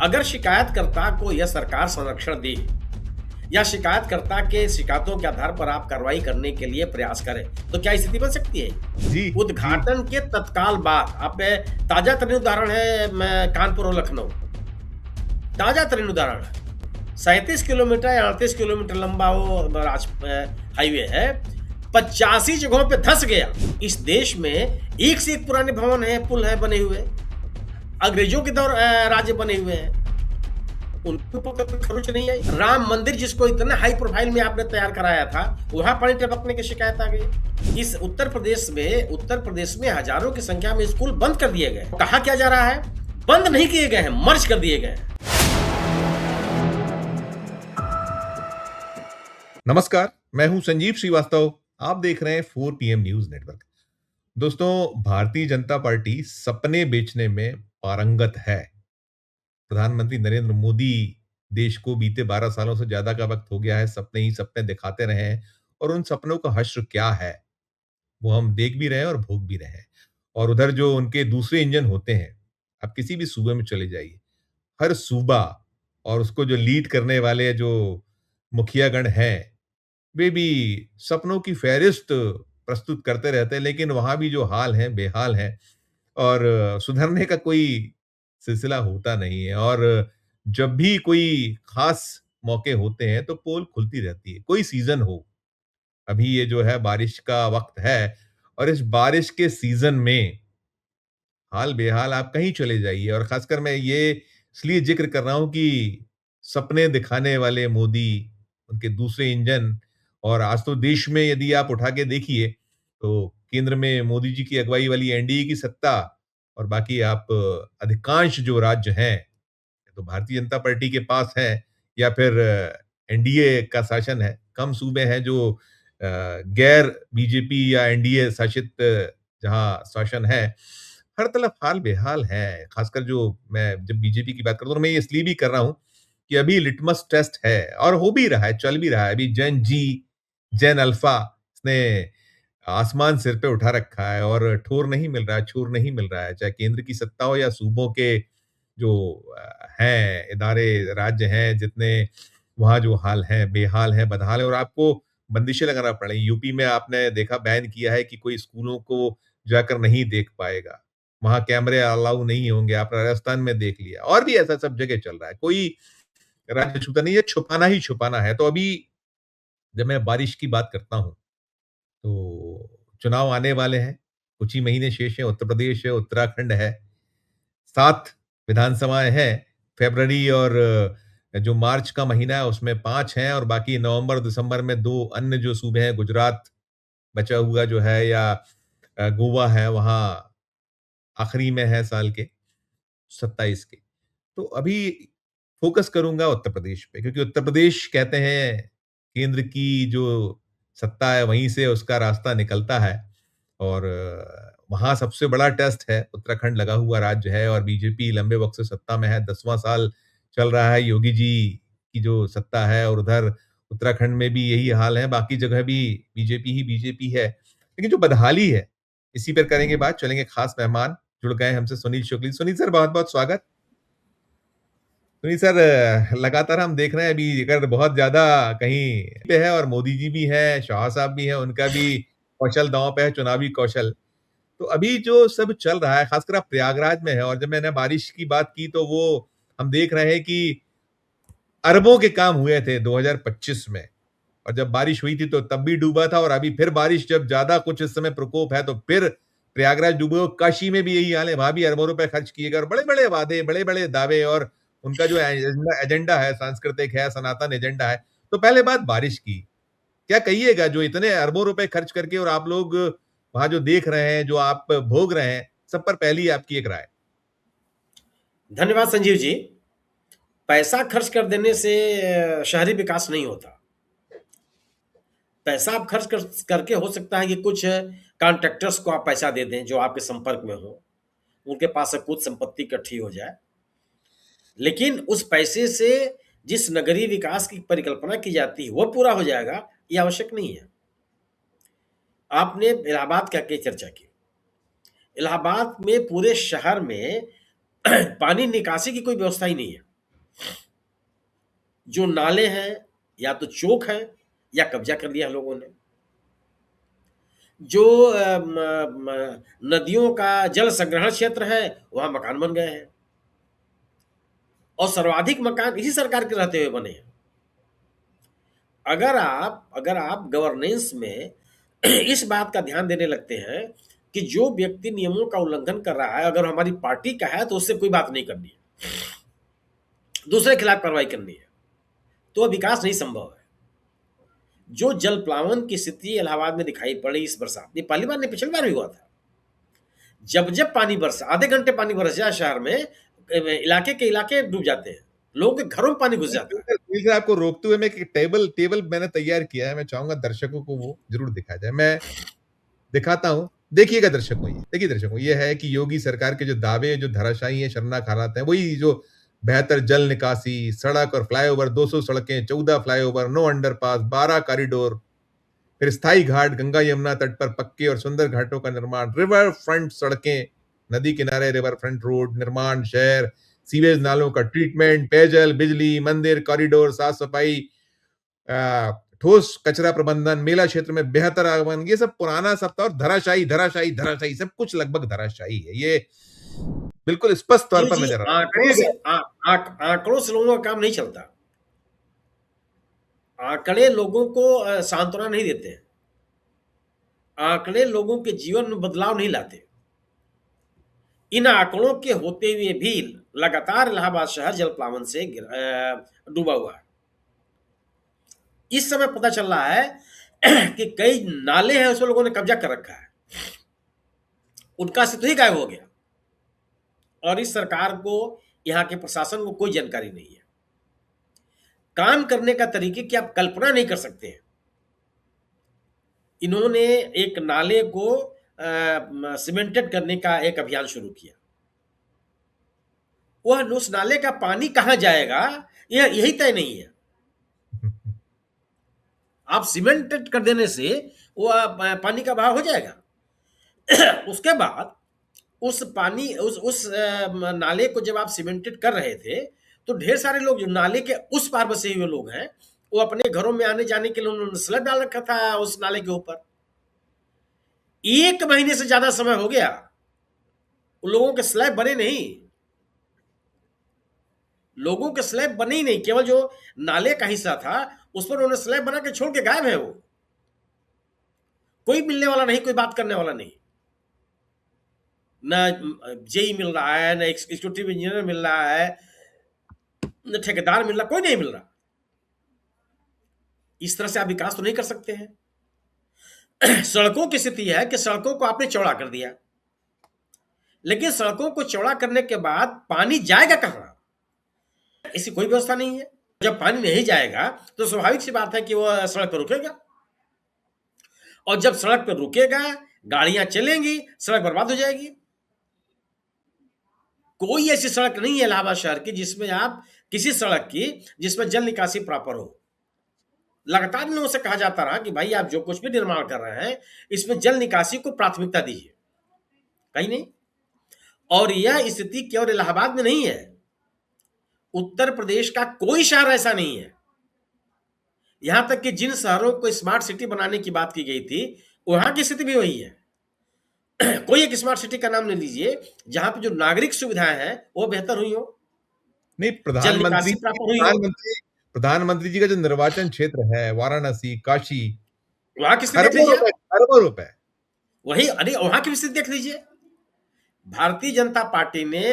अगर शिकायतकर्ता को यह सरकार संरक्षण दे या शिकायतकर्ता के शिकायतों के आधार पर आप कार्रवाई करने के लिए प्रयास करें, तो क्या स्थिति बन सकती है? जी, उद्घाटन के तत्काल बाद आप ताजा तरीन उदाहरण है कानपुर और लखनऊ। ताजा तरीन उदाहरण है। 37 किलोमीटर या 38 किलोमीटर लंबा वो हाईवे है, 85 जगहों पे धंस गया। इस देश में एक से एक पुराने भवन है, पुल है बने हुए, अंग्रेजों के दौर राज्य बने हुए हैं, उनके ऊपर कोई खरोच नहीं आई। राम मंदिर जिसको इतना हाई प्रोफाइल में आपने तैयार कराया था, वहां पानी टपकने की शिकायत आ गई। इस उत्तर प्रदेश में हजारों की संख्या में स्कूल बंद कर दिए गए। कहा क्या जा रहा है? बंद नहीं किए गए हैं, मर्ज कर दिए गए हैं। नमस्कार, मैं हूं संजीव श्रीवास्तव। आप देख रहे हैं 4 PM न्यूज नेटवर्क। दोस्तों, भारतीय जनता पार्टी सपने बेचने में पारंगत है। प्रधानमंत्री नरेंद्र मोदी देश को बीते 12 सालों से ज्यादा का वक्त हो गया है सपने ही सपने दिखाते रहे हैं, और उन सपनों का हश्र क्या है वो हम देख भी रहे हैं और भोग भी रहे हैं। और उधर जो उनके दूसरे इंजन होते हैं, आप किसी भी सूबे में चले जाइए, हर सूबा और उसको जो लीड करने वाले जो मुखियागण हैं, वे भी सपनों की फ़हरिस्त प्रस्तुत करते रहते हैं, लेकिन वहाँ भी जो हाल है, बेहाल है, और सुधरने का कोई सिलसिला होता नहीं है। और जब भी कोई ख़ास मौके होते हैं, तो पोल खुलती रहती है, कोई सीज़न हो। अभी ये जो है बारिश का वक़्त है, और इस बारिश के सीज़न में हाल-बेहाल आप कहीं चले जाइए, और ख़ासकर मैं ये इसलिए ज़िक्र कर रहा हूँ कि सपने दिखाने वाले मोदी, उनके दूसरे इंजन, और आज तो देश में यदि आप उठा के देखिए, तो केंद्र में मोदी जी की अगुवाई वाली एनडीए की सत्ता, और बाकी आप अधिकांश जो राज्य हैं, तो भारतीय जनता पार्टी के पास हैं, या फिर एनडीए का शासन है। कम सूबे हैं जो गैर बीजेपी या एनडीए शासित जहाँ शासन है। हर तरफ हाल-बेहाल है। खासकर जो मैं जब बीजेपी की बात करता हूँ, तो मैं ये इसलिए भी कर रहा हूँ कि अभी लिटमस टेस्ट है, और हो भी रहा है, चल भी रहा है। अभी जेन जी, जेन अल्फा, इसने आसमान सिर पे उठा रखा है, और ठोर नहीं मिल रहा है, छोर नहीं मिल रहा है। चाहे केंद्र की सत्ता हो या सूबों के जो हैं इदारे, राज्य हैं, जितने वहाँ जो हाल है, बेहाल है, बदहाल है, और आपको बंदिशें लगाना पड़ेंगी। यूपी में आपने देखा, बैन किया है कि कोई स्कूलों को जाकर नहीं देख पाएगा। वहाँ कैमरे अलाउ नहीं होंगे। आपने राजस्थान में देख लिया, और भी ऐसा सब जगह चल रहा है। कोई राज्य छूटा नहीं है, छुपाना ही छुपाना है। तो अभी जब मैं बारिश की बात करता हूँ, तो चुनाव आने वाले हैं, कुछ ही महीने शेष हैं। उत्तर प्रदेश है, उत्तराखंड है, 7 विधानसभाएँ हैं। फ़रवरी और जो मार्च का महीना है उसमें 5 हैं, और बाकी नवंबर, दिसंबर में 2 अन्य जो सूबे हैं, गुजरात बचा हुआ जो है, या गोवा है, वहाँ आखिरी में है साल के 27 के। तो अभी फ़ोकस करूँगा उत्तर प्रदेश पे, क्योंकि उत्तर प्रदेश कहते हैं केंद्र की जो सत्ता है वहीं से उसका रास्ता निकलता है, और वहाँ सबसे बड़ा टेस्ट है। उत्तराखंड लगा हुआ राज्य है, और बीजेपी लंबे वक़्त से सत्ता में है, 10वां साल चल रहा है योगी जी की जो सत्ता है, और उधर उत्तराखंड में भी यही हाल है, बाकी जगह भी बीजेपी ही बीजेपी है। लेकिन जो बदहाली है, इसी पर करेंगे बात। चलेंगे, खास मेहमान जुड़ गए हैं हमसे, सुनील शुक्ल। सुनील सर, बहुत-बहुत स्वागत। सुनील सर, लगातार हम देख रहे हैं अभी, अगर बहुत ज़्यादा कहीं पे है, और मोदी जी भी हैं, शाह साहब भी हैं, उनका भी कौशल दाँव पे है, चुनावी कौशल। तो अभी जो सब चल रहा है, खासकर आप प्रयागराज में हैं, और जब मैंने बारिश की बात की, तो वो हम देख रहे हैं कि अरबों के काम हुए थे 2025 में, और जब बारिश हुई थी तो तब भी डूबा था, और अभी फिर बारिश जब ज़्यादा कुछ इस समय प्रकोप है, तो फिर प्रयागराज डूबे। और काशी में भी यही हाल है, वहाँ भी अरबों रुपए खर्च किए गए, और बड़े-बड़े वादे, बड़े-बड़े दावे, और उनका जो एजेंडा है, सांस्कृतिक है, सनातन एजेंडा है। तो पहले बात बारिश की, क्या कहिएगा, जो इतने अरबों रुपए खर्च करके, और आप लोग वहाँ जो देख रहे हैं, जो आप भोग रहे हैं, सब पर पहली आपकी एक राय? धन्यवाद संजीव जी। पैसा खर्च कर देने से शहरी विकास नहीं होता। पैसा आप खर्च करके हो सकता है कि कुछ कॉन्ट्रैक्टर्स को आप पैसा दे दें जो आपके संपर्क में हो, उनके पास से कुछ संपत्ति इकट्ठी हो जाए, लेकिन उस पैसे से जिस नगरीय विकास की परिकल्पना की जाती है वो पूरा हो जाएगा, ये आवश्यक नहीं है। आपने इलाहाबाद का के चर्चा की। इलाहाबाद में पूरे शहर में पानी निकासी की कोई व्यवस्था ही नहीं है। जो नाले हैं या तो चोक हैं या कब्जा कर लिया है लोगों ने। जो नदियों का जल संग्रहण क्षेत्र है वहां मकान बन गए हैं और सर्वाधिक मकान इसी सरकार के रहते हुए बने हैं। अगर आप गवर्नेंस में इस बात का ध्यान देने लगते हैं कि जो व्यक्ति नियमों का उल्लंघन कर रहा है अगर हमारी पार्टी का है तो उससे कोई बात नहीं करनी है, दूसरे के खिलाफ कार्रवाई करनी है, तो विकास नहीं संभव है। जो जल प्लावन की स्थिति इलाहाबाद में दिखाई पड़ी इस बरसात, ये पहली बार नहीं, पिछली बार भी हुआ था। जब जब पानी बरसा, आधे घंटे पानी बरस जाए शहर में, इलाके के इलाके डूब जाते हैं, लोगों के घरों में पानी घुस जाता है। फिर आपको रोकते हुए मैं एक टेबल मैंने तैयार किया है, मैं चाहूंगा दर्शकों को वो जरूर दिखाया जाए। मैं दिखाता हूं, देखिएगा दर्शकों, ये देखिए दर्शकों, ये है कि योगी सरकार के जो दावे जो धराशायी है, शर्मनाक हालात है, वही जो बेहतर जल निकासी, सड़क और फ्लाईओवर, 200 सड़कें, 14 फ्लाईओवर, 9 अंडरपास, 12 कॉरिडोर, फिर स्थायी घाट, गंगा यमुना तट पर पक्के और सुंदर घाटों का निर्माण, रिवर फ्रंट सड़कें, नदी किनारे रिवर फ्रंट रोड निर्माण, शहर सीवेज नालों का ट्रीटमेंट, पेयजल, बिजली, मंदिर, कॉरिडोर, साफ सफाई, ठोस कचरा प्रबंधन, मेला क्षेत्र में बेहतर आगमन, ये सब पुराना सब था और धराशायी धराशायी धराशायी सब कुछ लगभग धराशायी है। ये बिल्कुल स्पष्ट तौर जी पर जी, नजर आ आंकड़ों रहा से है। आंकड़ों से लोगों का काम नहीं चलता। आंकड़े लोगों को सांत्वना नहीं देते हैं। आंकड़े लोगों के जीवन में बदलाव नहीं लाते। इन आंकड़ों के होते हुए भी लगातार इलाहाबाद शहर जल प्लावन से डूबा हुआ है। इस समय पता चल रहा है कि कई नाले हैं उसमें लोगों ने कब्जा कर रखा है, उनका अस्तित्व ही गायब हो गया और इस सरकार को, यहाँ के प्रशासन को कोई जानकारी नहीं है। काम करने का तरीके की आप कल्पना नहीं कर सकते हैं। इन्होंने एक नाले को सीमेंटेड करने का एक अभियान शुरू किया। वह उस नाले का पानी कहां जाएगा यही तय नहीं है। आप सीमेंटेड कर देने से वो पानी का बहाव हो जाएगा। उसके बाद उस पानी उस नाले को जब आप सीमेंटेड कर रहे थे तो ढेर सारे लोग जो नाले के उस पार बसे हुए लोग हैं वो अपने घरों में आने जाने के लिए उन्होंने स्लैब डाल रखा था उस नाले के ऊपर। 1 महीने से ज्यादा समय हो गया, उन लोगों के स्लैब बने नहीं। लोगों के स्लैब बने ही नहीं, केवल जो नाले का हिस्सा था उस पर उन्होंने स्लैब बना के छोड़ के गायब है। वो कोई मिलने वाला नहीं, कोई बात करने वाला नहीं। न जेई मिल रहा है, न एग्जीक्यूटिव इंजीनियर मिल रहा है, न ठेकेदार मिल रहा, कोई नहीं मिल रहा। इस तरह से आप विकास तो नहीं कर सकते हैं। सड़कों की स्थिति है कि सड़कों को आपने चौड़ा कर दिया, लेकिन सड़कों को चौड़ा करने के बाद पानी जाएगा कहां, इसकी कोई व्यवस्था नहीं है। जब पानी नहीं जाएगा तो स्वाभाविक सी बात है कि वो सड़क पर रुकेगा और जब सड़क पर रुकेगा गाड़ियां चलेंगी, सड़क बर्बाद हो जाएगी। कोई ऐसी सड़क नहीं है इलाहाबाद शहर की जिसमें आप किसी सड़क की जिसमें जल निकासी प्रॉपर हो। लगातार लोगों से कहा जाता रहा कि भाई आप जो कुछ भी निर्माण कर रहे हैं इसमें जल निकासी को प्राथमिकता दीजिए, कहीं नहीं। और यह स्थिति केवल इलाहाबाद में नहीं है, उत्तर प्रदेश का कोई शहर ऐसा नहीं है। यहां तक कि जिन शहरों को स्मार्ट सिटी बनाने की बात की गई थी वहां की स्थिति भी वही है। कोई एक स्मार्ट सिटी का नाम ले लीजिए जहां पे जो नागरिक सुविधाएं हैं वो बेहतर हुई हो, नहीं, जल निकासी प्रॉपर हुई हो। प्रधानमंत्री जी का जो निर्वाचन क्षेत्र है, वाराणसी, काशी, वहां की स्थिति देख लीजिए, खरबों रुपए। वही अरे वहां की स्थिति देख लीजिए। भारतीय जनता पार्टी ने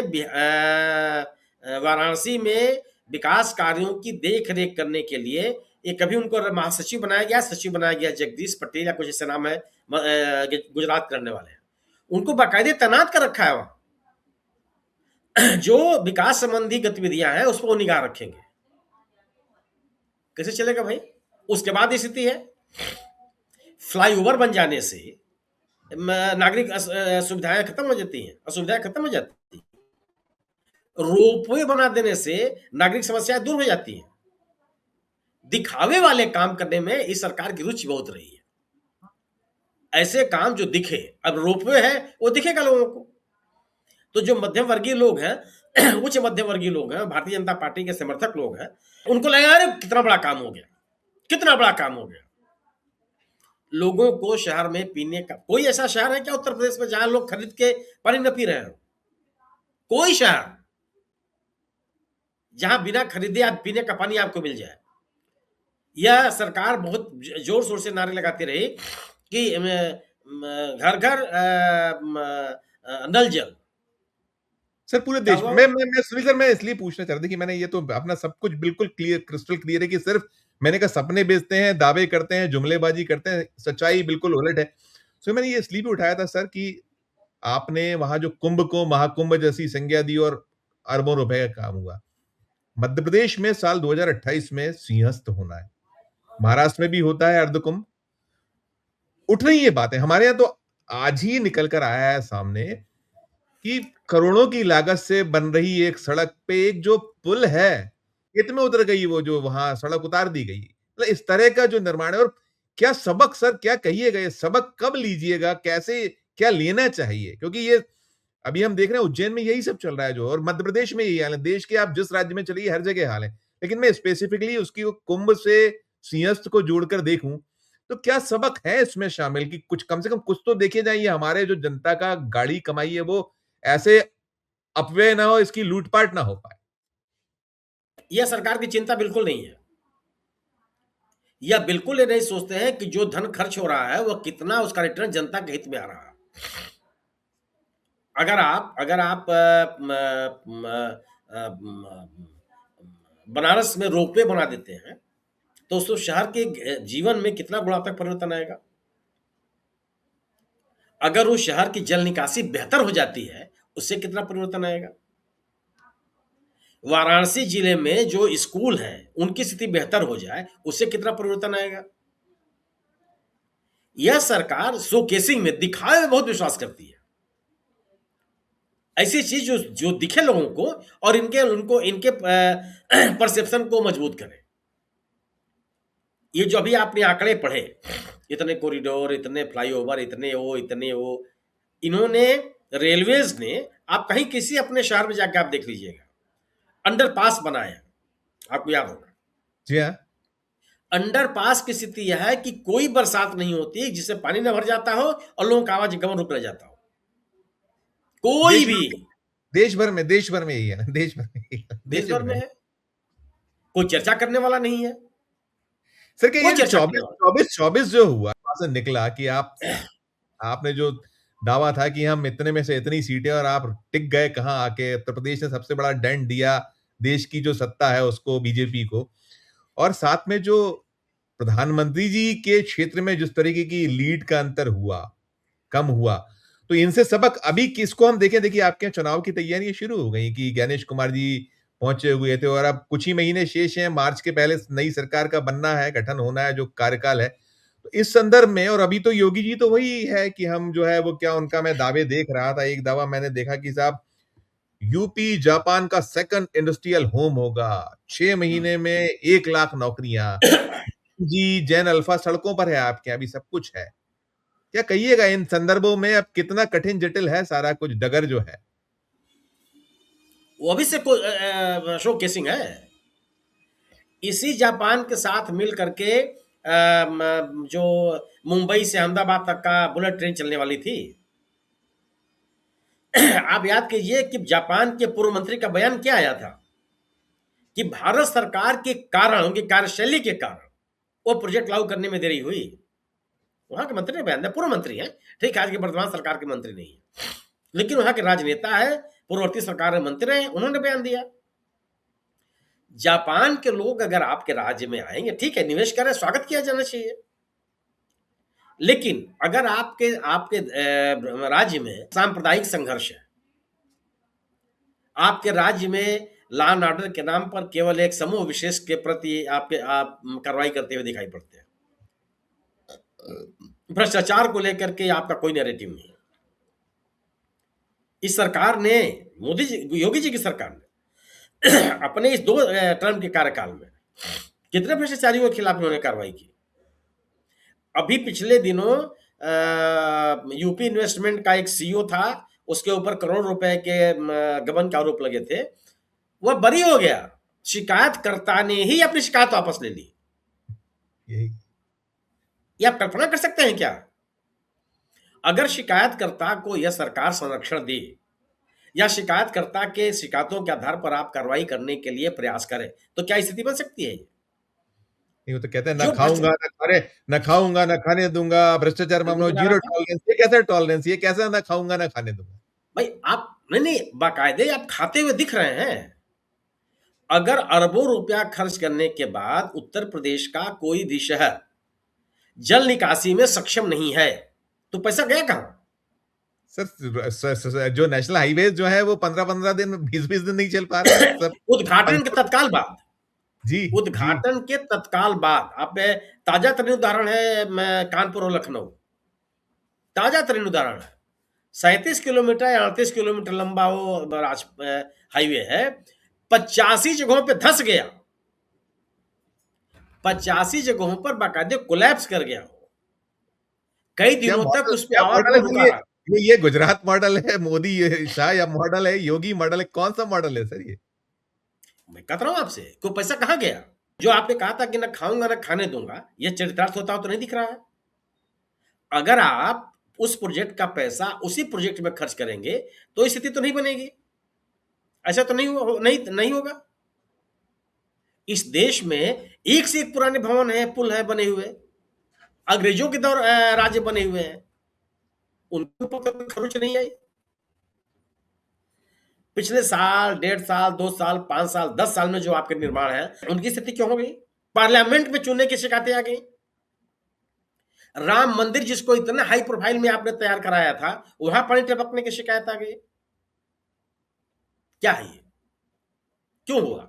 वाराणसी में विकास कार्यों की देख रेख करने के लिए एक कभी उनको महासचिव बनाया गया, सचिव बनाया गया, जगदीश पटेल या कुछ ऐसा नाम है, गुजरात करने वाले हैं, उनको बाकायदे तैनात कर रखा है वहां। जो विकास संबंधी गतिविधियां हैं उस पर वो निगाह रखेंगे। कैसे चलेगा भाई? उसके बाद स्थिति है फ्लाईओवर बन जाने से नागरिक सुविधाएं खत्म हो जाती हैं, असुविधाएं खत्म हो जाती हैं। रोपवे बना देने से नागरिक समस्याएं दूर हो जाती हैं। दिखावे वाले काम करने में इस सरकार की रुचि बहुत रही है। ऐसे काम जो दिखे, अब रोपवे है वो दिखेगा लोगों को, तो जो मध्यम वर्गीय लोग हैं उच्च मध्यम वर्गीय लोग हैं, भारतीय जनता पार्टी के समर्थक लोग हैं, उनको लगा अरे कितना बड़ा काम हो गया, कितना बड़ा काम हो गया। लोगों को शहर में पीने का, कोई ऐसा शहर है क्या उत्तर प्रदेश में जहां लोग खरीद के पानी न पी रहे हो? कोई शहर जहां बिना खरीदे आप पीने का पानी आपको मिल जाए? यह सरकार बहुत जोर शोर से नारे लगाती रही कि घर घर नल जल। सर पूरे क्या देश हुआ? में मैं सुनील सर, मैं इसलिए पूछना चाह रहा था कि मैंने ये तो अपना सब कुछ बिल्कुल क्लियर, क्रिस्टल क्लियर है कि सिर्फ मैंने कहा सपने बेचते हैं, दावे करते हैं, जुमलेबाजी करते हैं, सच्चाई बिल्कुल उलट है। सो मैंने ये इसलिए भी उठाया था सर कि आपने वहां जो कुंभ को महाकुंभ जैसी संज्ञा दी और अरबों रुपए का काम हुआ। मध्य प्रदेश में साल 2028 में सिंहस्थ होना है, महाराष्ट्र में भी होता है अर्धकुंभ। उठ रही ये बातें हमारे यहाँ, तो आज ही निकल कर आया है सामने कि करोड़ों की लागत से बन रही एक सड़क पे एक जो पुल है, खेत में उतर गई, वो जो वहां सड़क उतार दी गई। मतलब इस तरह का जो निर्माण है, और क्या सबक सर, क्या कहिएगा, ये सबक कब लीजिएगा, कैसे, क्या लेना चाहिए? क्योंकि ये अभी हम देख रहे हैं उज्जैन में यही सब चल रहा है जो, और मध्य प्रदेश में यही हाल है। देश के आप जिस राज्य में चलिए हर जगह हाल है। लेकिन मैं स्पेसिफिकली उसकी वो कुंभ से सिंहस्थ को जोड़कर देखूं, तो क्या सबक है इसमें शामिल कि कुछ कम से कम कुछ तो देखे जाए, ये हमारे जो जनता का गाड़ी कमाई है वो ऐसे अपव्यय ना हो, इसकी लूटपाट ना हो पाए। यह सरकार की चिंता बिल्कुल नहीं है। यह बिल्कुल ये नहीं सोचते हैं कि जो धन खर्च हो रहा है वह कितना उसका रिटर्न जनता के हित में आ रहा है। अगर आप बनारस में रोपवे बना देते हैं तो उसको शहर के जीवन में कितना गुणात्मक परिवर्तन आएगा। अगर उस शहर की जल निकासी बेहतर हो जाती है उससे कितना परिवर्तन आएगा। वाराणसी जिले में जो स्कूल हैं उनकी स्थिति बेहतर हो जाए उससे कितना परिवर्तन आएगा। यह सरकार शोकेसिंग में, दिखावे में बहुत विश्वास करती है। ऐसी चीज जो जो दिखे लोगों को और इनके परसेप्शन को मजबूत करे। ये जो अभी आपने आंकड़े पढ़े, इतने कॉरिडोर, इतने फ्लाईओवर, इतने वो, इन्होंने, रेलवेज ने, आप कहीं किसी अपने शहर में जाकर आप देख लीजिएगा, अंडरपास बनाए हैं, आपको याद होगा। जी हाँ। अंडरपास की स्थिति यह है कि कोई बरसात नहीं होती जिससे पानी न भर जाता हो और लोगों का आवागमन रुक न जाता हो, कोई देश भी। भर देश भर में यही है ना, देश भर में यही है, देश देश भर भर में में। है, कोई चर्चा करने वाला नहीं है, सर क्या कोई ये जो चर्चा करने चौबीस वाला। चौबीस चौबीस जो हुआ, वहां से निकला कि आपने जो दावा था कि हम इतने में से इतनी सीटें, और आप टिक गए कहाँ आके, उत्तर प्रदेश ने सबसे बड़ा दंड दिया देश की जो सत्ता है उसको, बीजेपी को। और साथ में जो प्रधानमंत्री जी के क्षेत्र में जिस तरीके की लीड का अंतर हुआ, कम हुआ, तो इनसे सबक अभी किसको हम देखें? देखिए आपके यहाँ चुनाव की तैयारियां शुरू हो गई कि गणेश कुमार जी पहुंचे हुए थे, और अब कुछ ही महीने शेष हैं, मार्च के पहले नई सरकार का बनना है, गठन होना है, जो कार्यकाल है। तो इस संदर्भ में, और अभी तो योगी जी तो वही है कि हम जो है वो, क्या उनका मैं दावे देख रहा था, एक दावा मैंने देखा कि साहब यूपी जापान का सेकंड इंडस्ट्रियल होम होगा, 6 महीने में 1 लाख नौकरियां। जी जैन अल्फा सड़कों पर है आपके यहाँ, अभी सब कुछ है। क्या कहिएगा इन संदर्भों में, अब कितना कठिन जटिल है सारा कुछ डगर जो है? वो अभी से शो केसिंग है। इसी जापान के साथ मिल करके जो मुंबई से अहमदाबाद तक का बुलेट ट्रेन चलने वाली थी। आप याद कीजिए कि जापान के पूर्व मंत्री का बयान क्या आया था कि भारत सरकार के कारण, उनकी कार्यशैली के कारण वो प्रोजेक्ट लागू करने में देरी हुई। वहां के मंत्री ने बयान दिया, पूर्व मंत्री है, ठीक है, आज के वर्तमान सरकार के मंत्री नहीं है, लेकिन वहां के राजनेता है, पूर्ववर्ती सरकार में मंत्री रहे, उन्होंने बयान दिया। जापान के लोग अगर आपके राज्य में आएंगे, ठीक है, निवेश करें, स्वागत किया जाना चाहिए। लेकिन अगर आपके आपके राज्य में सांप्रदायिक संघर्ष है, आपके राज्य में लॉ एंड ऑर्डर के नाम पर केवल एक समूह विशेष के प्रति आप कार्रवाई करते हुए दिखाई पड़ते हैं, भ्रष्टाचार को लेकर के आपका कोई नैरेटिव नहीं है। इस सरकार ने, मोदी जी, योगी जी की सरकार ने अपने इस 2 टर्म के कार्यकाल में कितने भ्रष्टाचारियों के खिलाफ उन्होंने कार्रवाई की। अभी पिछले दिनों यूपी इन्वेस्टमेंट का एक सीईओ था, उसके ऊपर करोड़ रुपए के गबन के आरोप लगे थे, वह बरी हो गया। शिकायतकर्ता ने ही अपनी शिकायत वापस ले ली। यही ये आप कल्पना कर सकते हैं क्या? अगर शिकायतकर्ता को यह सरकार संरक्षण दे या शिकायतकर्ता के शिकायतों के आधार पर आप कार्रवाई करने के लिए प्रयास करें, तो क्या स्थिति बन सकती है? नहीं, वो तो कहते हैं ना जो खाऊंगा ना खाने, ना खाऊंगा ना खाने दूंगा, भ्रष्टाचार मामलों में जीरो टॉलरेंस। ये कैसा टॉलरेंस? ये कैसा ना खाऊंगा ना खाने दूंगा? भाई आप नहीं, बाकायदे आप खाते हुए दिख रहे हैं। अगर अरबों रुपया खर्च करने के बाद उत्तर प्रदेश का कोई भी शहर जल निकासी में सक्षम नहीं है, तो पैसा गया कहां? सर, जो नेशनल हाईवे जो है वो 15-15 दिन, 20-20 दिन नहीं चल पा रहे हैं सर। उद्घाटन के तत्काल बाद, जी जी। उद्घाटन के तत्काल बाद आप ताजा तरीन उदाहरण है कानपुर और लखनऊ, ताजा तरीन उदाहरण है। 37 किलोमीटर या 38 किलोमीटर लंबा वो हाईवे है, 85 जगहों पे धंस गया, 85 जगहों पर बाकायदे कोलैप्स कर गया। कई क्या दिनों तक मॉडल, उस पे क्या मॉडल है आवागमन सर रुका ये? रहा। ये गुजरात मॉडल है मोदी शाह, या मॉडल है योगी मॉडल है? कौन सा मॉडल है सर ये? मैं कहता रहा हूं आपसे, कोई पैसा कहां गया? जो आपने कहा था कि ना खाऊंगा ना खाने दूंगा, यह चरितार्थ होता हो तो नहीं दिख रहा है। अगर आप उस प्रोजेक्ट का पैसा उसी प्रोजेक्ट में खर्च करेंगे तो स्थिति तो नहीं बनेगी। ऐसा तो नहीं होगा। इस देश में एक से एक पुराने भवन है, पुल है बने हुए, अंग्रेजों के दौर राज्य बने हुए हैं, उनके ऊपर कोई खरोच नहीं आई। पिछले साल, 1.5 साल, 2 साल, 5 साल, 10 साल में जो आपके निर्माण है, उनकी स्थिति क्यों हो गई? पार्लियामेंट में चुनने की शिकायतें आ गई। राम मंदिर जिसको इतना हाई प्रोफाइल में आपने तैयार कराया था, वहां पानी टपकने की शिकायत आ गई। क्या है ये? क्यों हुआ?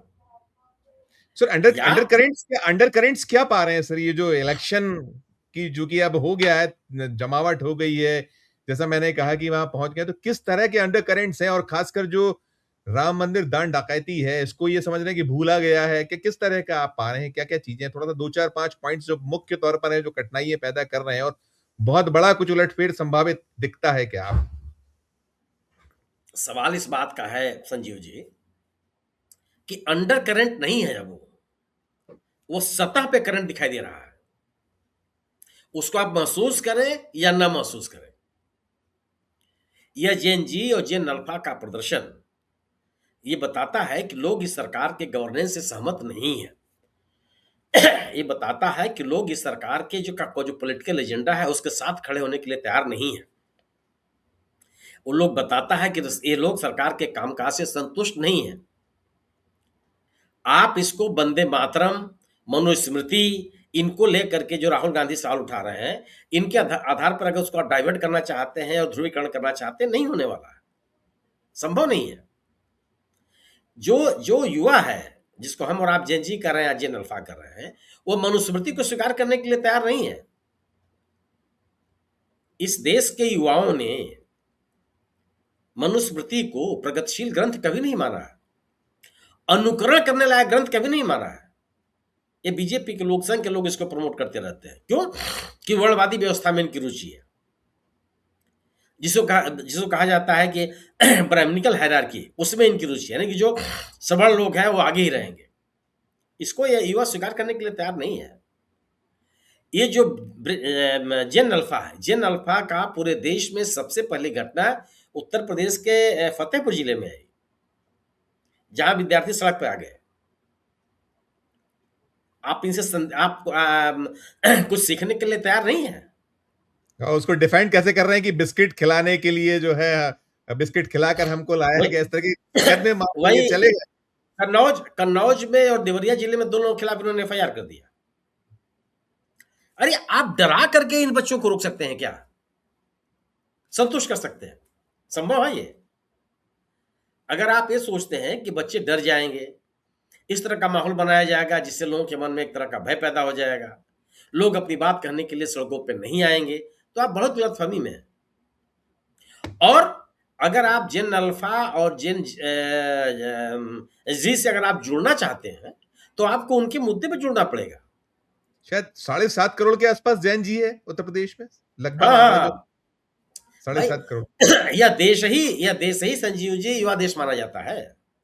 सर अंडर या अंडर करेंट्स क्या पा रहे हैं सर? ये जो इलेक्शन की जो कि अब हो गया है, जमावट हो गई है, जैसा मैंने कहा कि वहां पहुंच गए, तो किस तरह के अंडर करेंट्स हैं? और खासकर जो राम मंदिर दान डकैती है, इसको ये समझ रहे हैं कि भूला गया है कि किस तरह का आप पा रहे हैं? क्या क्या चीजें? थोड़ा सा 2-4-5 पॉइंट्स जो मुख्य तौर पर है, जो कठिनाइयां पैदा कर रहे हैं और बहुत बड़ा कुछ उलटफेर संभावित दिखता है क्या आप? सवाल इस बात का है संजीव जी कि अंडर करंट नहीं है, वो सतह पे करंट दिखाई दे रहा है। उसको आप महसूस करें या ना महसूस करें, यह जेन जी और जेन अल्फा का प्रदर्शन ये बताता है कि लोग इस सरकार के गवर्नेंस से सहमत नहीं है। ये बताता है कि लोग इस सरकार के जो पॉलिटिकल एजेंडा है उसके साथ खड़े होने के लिए तैयार नहीं है। वो लोग बताता है कि ये लोग सरकार के कामकाज से संतुष्ट नहीं है। आप इसको वंदे मातरम, मनुस्मृति, इनको लेकर के जो राहुल गांधी सवाल उठा रहे हैं, इनके आधार पर अगर उसको डाइवर्ट करना चाहते हैं और ध्रुवीकरण करना चाहते हैं, नहीं होने वाला है, संभव नहीं है। जो जो युवा है, जिसको हम और आप जेन जी कर रहे हैं, जेन अल्फा कर रहे हैं, वो मनुस्मृति को स्वीकार करने के लिए तैयार नहीं है। इस देश के युवाओं ने मनुस्मृति को प्रगतिशील ग्रंथ कभी नहीं माना है, अनुकरण करने लायक ग्रंथ कभी नहीं माना है। ये बीजेपी के लोग, संघ के लोग इसको प्रमोट करते रहते हैं। क्यों? कि वर्णवादी व्यवस्था में इनकी रुचि है, जिसको कहा जाता है कि ब्राह्मणिकल हायरार्की, उसमें इनकी रुचि है, यानी कि जो सवर्ण लोग हैं वो आगे ही रहेंगे। इसको ये युवा स्वीकार करने के लिए तैयार नहीं है। ये जो जेन अल्फा है, जेन अल्फा का पूरे देश में सबसे पहली घटना उत्तर प्रदेश के फतेहपुर जिले में आई, जहां विद्यार्थी सड़क पर आ गए। आप कुछ सीखने के लिए तैयार नहीं है। और उसको डिफाइन कैसे कर रहे हैं कि बिस्किट खिलाने के लिए जो है, बिस्किट खिलाकर हमको लाया गया, इस तरह की कदमें मार के वही चलेगा? कन्नौज में और देवरिया जिले में दोनों के खिलाफ इन्होंने एफआईआर कर दिया। अरे आप डरा करके इन बच्चों को रोक सकते हैं क्या? संतुष्ट कर सकते हैं? संभव है ये? अगर आप ये सोचते हैं कि बच्चे डर जाएंगे, इस तरह का माहौल बनाया जाएगा जिससे लोगों के मन में एक तरह का भय पैदा हो जाएगा, लोग अपनी बात कहने के लिए सड़कों पर नहीं आएंगे, तो आप बहुत गलतफहमी में हैं। और अगर आप जेन अल्फा और जेन जी से अगर आप जुड़ना चाहते हैं, तो आपको उनके मुद्दे पर जुड़ना पड़ेगा। शायद 7.5 करोड़ के आसपास जैन जी है उत्तर प्रदेश में, लगभग हाँ आंकड़ा जो। हाँ, भाई 7.5 करोड़। यह देश ही संजीव जी युवा देश माना जाता है।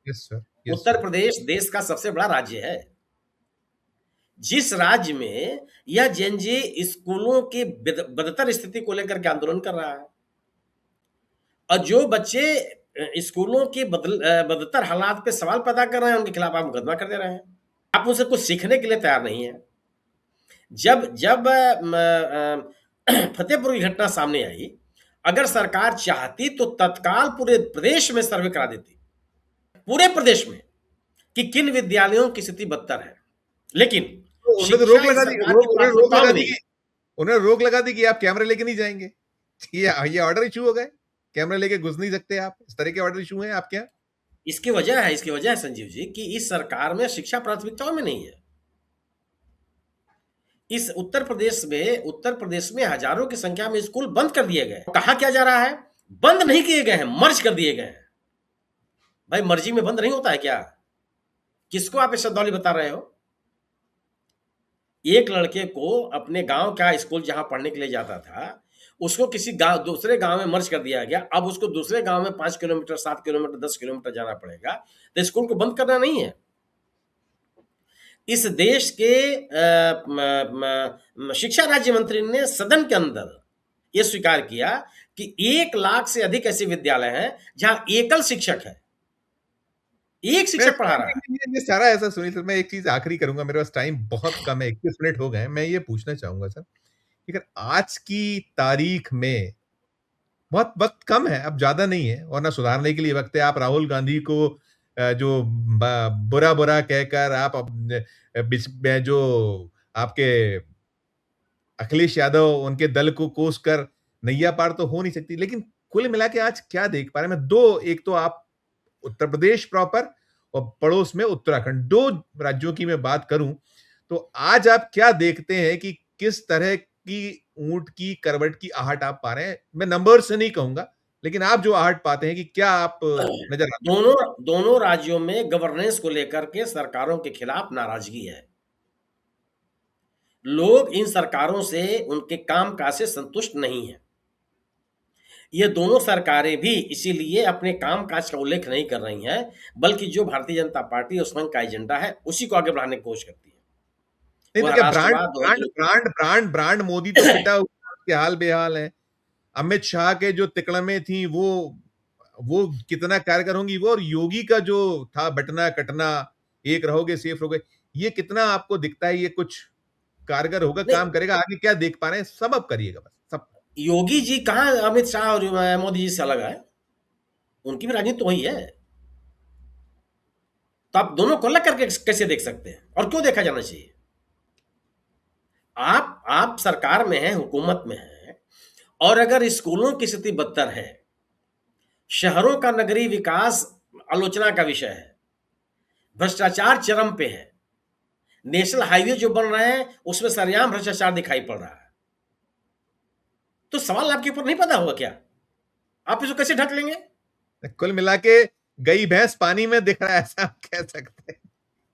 यस सर, यस उत्तर सर। प्रदेश देश का सबसे बड़ा राज्य है। जिस राज्य में यह जेनजी स्कूलों की बदतर स्थिति को लेकर के आंदोलन कर रहा है, और जो बच्चे स्कूलों की बदतर हालात पे सवाल पैदा कर रहे हैं, उनके खिलाफ आप मुकदमा कर दे रहे हैं। आप उनसे कुछ सीखने के लिए तैयार नहीं है। जब जब फतेहपुर की घटना सामने आई, अगर सरकार चाहती तो तत्काल पूरे प्रदेश में सर्वे करा देती, पूरे प्रदेश में, कि किन विद्यालयों की स्थिति बदतर है। लेकिन तो उन्होंने तो शिक्षा रोक इस लगा दी, सरकार की प्राथमिकताओं में नहीं है। उन्होंने रोक लगा दी कि आप कैमरे लेके नहीं जाएंगे। ये ऑर्डर इशू हो गए, कैमरे लेके घुस नहीं सकते आप, इस तरह के ऑर्डर इशू हैं आपके यहाँ। इसकी वजह है संजीव जी कि इस सरकार में शिक्षा प्राथमिकताओं में नहीं है। इस उत्तर प्रदेश में हजारों की संख्या में स्कूल बंद कर दिए गए। कहा क्या जा रहा है? बंद नहीं किए गए हैं, मर्ज कर दिए गए हैं। भाई मर्जी में बंद नहीं होता है क्या? किसको आप शब्दावली बता रहे हो? एक लड़के को अपने गांव का स्कूल जहां पढ़ने के लिए जाता था, उसको किसी गांव दूसरे गांव में मर्ज कर दिया गया। अब उसको दूसरे गांव में 5 किलोमीटर, 7 किलोमीटर, 10 किलोमीटर जाना पड़ेगा। तो स्कूल को बंद करना नहीं है। इस देश के शिक्षा राज्य मंत्री ने सदन के अंदर यह स्वीकार किया कि 1 लाख से अधिक ऐसे विद्यालय हैं जहां एकल शिक्षक है, एक शिक्षक पढ़ा रहा है। ये सारा ऐसा सुनील सर, मैं एक चीज आखिरी करूंगा, मेरे पास टाइम बहुत कम है, 21 मिनट हो गए हैं। मैं ये पूछना चाहूंगा सर, अगर आज की तारीख में बहुत वक्त कम है, अब ज्यादा नहीं है और ना सुधारने के लिए वक्त है, आप राहुल गांधी को जो बुरा बुरा कहकर आप बीच में जो आपके अखिलेश यादव उनके दल को कोस कर नैया पार तो हो नहीं सकती, लेकिन कुल मिला के आज क्या देख पा रहे हैं? मैं दो, एक तो आप उत्तर प्रदेश प्रॉपर और पड़ोस में उत्तराखंड, दो राज्यों की मैं बात करूं तो आज आप क्या देखते हैं कि किस तरह की ऊंट की करवट की आहट आप पा रहे हैं? मैं नंबर से नहीं कहूंगा, लेकिन आप जो आहट पाते हैं कि क्या आप नजर आते हैं? दोनों राज्यों में गवर्नेंस को लेकर के सरकारों के खिलाफ नाराजगी है। लोग इन सरकारों से, उनके कामकाज से संतुष्ट नहीं है। ये दोनों सरकारें भी इसीलिए अपने कामकाज का उल्लेख नहीं कर रही हैं, बल्कि जो भारतीय जनता पार्टी और संघ का एजेंडा है उसी को आगे बढ़ाने की कोशिश करती है। नहीं तो वह क्या ब्रांड राष्ट्रवाद brand brand brand brand Modi तो पिटा हुआ, उसके हाल बेहाल है। अमित शाह के जो तिकड़मे थी वो कितना कारगर होंगी, वो और योगी का जो था बटना कटना, एक रहोगे सेफ रहोगे, ये कितना आपको दिखता है ये कुछ कारगर होगा, नहीं, काम करेगा? आगे क्या देख पा रहे हैं, सब अब करिएगा बस सब। योगी जी कहाँ अमित शाह और मोदी जी से अलग है? उनकी भी राजनीति तो वही है। तो आप दोनों को अलग करके कैसे देख सकते हैं, और क्यों देखा जाना चाहिए? आप सरकार में हैं, हुकूमत में हैं, और अगर स्कूलों की स्थिति बदतर है, शहरों का नगरीय विकास आलोचना का विषय है, भ्रष्टाचार चरम पे है, नेशनल हाईवे जो बन रहे हैं उसमें सरेआम भ्रष्टाचार दिखाई पड़ रहा है, तो सवाल आपके ऊपर नहीं पैदा हुआ क्या? आप इसको कैसे ढक लेंगे? कुल मिला के गई भैंस पानी में दिख रहा है, ऐसा आप कह सकते हैं,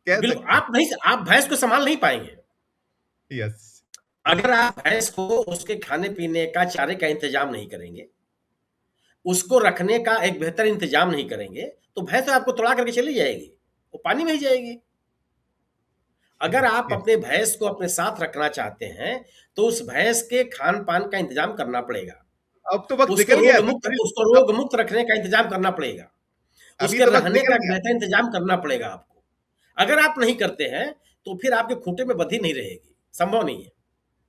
कह बिल्कुल, सकते आप भैंस को संभाल नहीं पाएंगे। हैं। यस। अगर आप भैंस को उसके खाने पीने का, चारे का इंतजाम नहीं करेंगे, उसको रखने का एक बेहतर इंतजाम नहीं करेंगे, तो भैंस आपको तोड़ा करके चली जाएगी, वो पानी में ही जाएगी। अगर आप अपने भैंस को अपने साथ रखना चाहते हैं, तो उस भैंस के खान पान का इंतजाम करना पड़ेगा, अब तो वक्त निकल गया उसको रोग मुक्त रखने का इंतजाम करना पड़ेगा, अभी उसके तो वक्त रहने निकल का गया। बेहतर इंतजाम करना पड़ेगा आपको। अगर आप नहीं करते हैं तो फिर आपके खूंटे में बधी नहीं रहेगी, संभव नहीं है।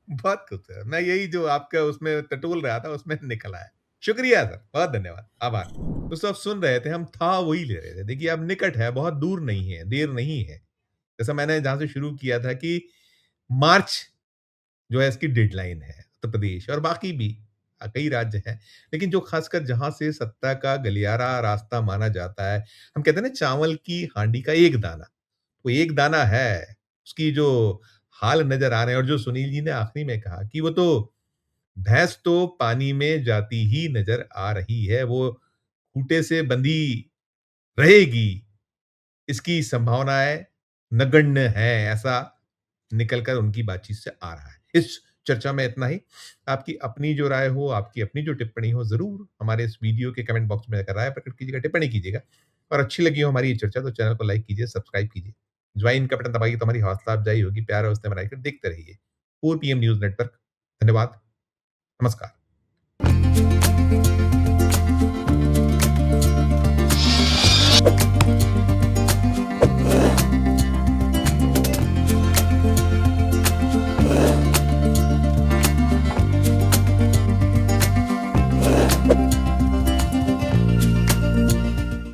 बहुत कुछ है, मैं यही जो आपका उसमें टटोल रहा था उसमें निकल आया। शुक्रिया सर, बहुत धन्यवाद, आभार। दोस्तों आप सुन रहे थे, हम था वही ले रहे थे। देखिए अब निकट है, बहुत दूर नहीं है, देर नहीं है। जैसा मैंने जहां से शुरू किया था कि मार्च जो है इसकी डेडलाइन है, उत्तर प्रदेश और बाकी भी कई राज्य हैं, लेकिन जो खासकर जहां से सत्ता का गलियारा रास्ता माना जाता है, हम कहते हैं ना चावल की हांडी का एक दाना, वो एक दाना है, उसकी जो हाल नजर आ रहे हैं, और जो सुनील जी ने आखिरी में कहा कि वो तो भैंस तो पानी में जाती ही नजर आ रही है, वो खूंटे से बंधी रहेगी, इसकी संभावनाएं नगण्य हैं, ऐसा निकलकर उनकी बातचीत से आ रहा है। इस चर्चा में इतना ही। आपकी अपनी जो राय हो, आपकी अपनी जो टिप्पणी हो, ज़रूर हमारे इस वीडियो के कमेंट बॉक्स में जाकर राय प्रकट कीजिएगा, टिप्पणी कीजिएगा। और अच्छी लगी हो हमारी ये चर्चा तो चैनल को लाइक कीजिए, सब्सक्राइब कीजिए। ज्वाइन का बटन दबाइए तो हमारी हौसला अफ़ज़ाई होगी। प्यार और उससे बनाकर देखते रहिए 4 पीएम न्यूज़ नेटवर्क। धन्यवाद। नमस्कार।